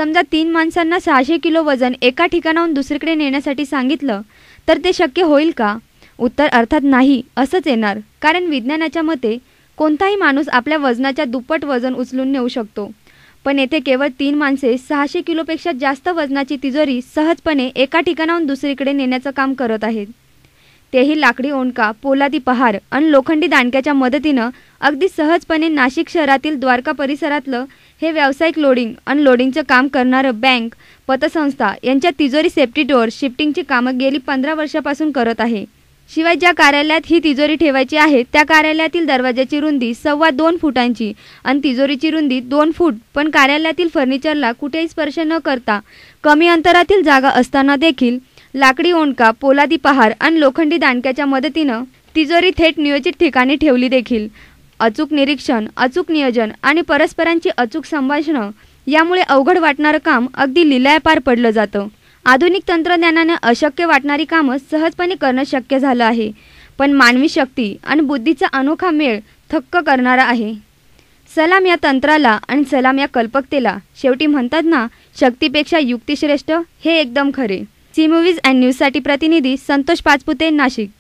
समजा 3 माणसांना 600 किलो वजन एका ठिकाणाहून दुसरीकडे नेण्यासाठी सांगितलं तर ते शक्य होईल का? उत्तर अर्थात नाही असंच येणार, कारण विज्ञानाच्या मते कोणताही माणूस आपल्या वजनाच्या दुप्पट वजन उचलून नेऊ शकतो. पण येथे केवळ 3 माणसे 600 किलोपेक्षा जास्त वजनाची तिजोरी सहजपणे एका ठिकाणाहून दुसरीकडे नेण्याचं काम करत आहेत. तेही लाकडी ओंडका, पोलादी पहार आणि लोखंडी दांडक्याच्या मदतीनं अगदी सहजपणे नाशिक शहरातील द्वारका परिसरातलं हे व्यावसायिक लोडिंग अनलोडिंगचं काम करणारं बँक, पतसंस्था यांच्या तिजोरी सेफ्टी डोअर शिफ्टिंगची कामं गेली 15 वर्षापासून करत आहे. शिवाय ज्या कार्यालयात ही तिजोरी ठेवायची आहे त्या कार्यालयातील दरवाजाची रुंदी 2.25 फुटांची आणि तिजोरीची रुंदी 2 फूट, पण कार्यालयातील फर्निचरला कुठेही स्पर्श न करता कमी अंतरातील जागा असताना देखील लाकडी ओंडका, पोलादी पहार आणि लोखंडी दांडक्याच्या मदतीनं तिजोरी थेट नियोजित ठिकाणी ठेवली देखील. अचूक निरीक्षण, अचूक नियोजन आणि परस्परांची अचूक संभाषणं यामुळे अवघड वाटणारं काम अगदी लीलाया पार पडलं जातं. आधुनिक तंत्रज्ञानाने अशक्य वाटणारी कामं सहजपणे करणं शक्य झालं आहे, पण मानवी शक्ती आणि बुद्धीचा अनोखा मेळ थक्क करणारा आहे. सलाम या तंत्राला आणि सलाम या कल्पकतेला. शेवटी म्हणतात ना, शक्तीपेक्षा युक्ती श्रेष्ठ. हे एकदम खरे. सी मूव्हीज अँड न्यूजसाठी प्रतिनिधी संतोष पाचपुते, नाशिक.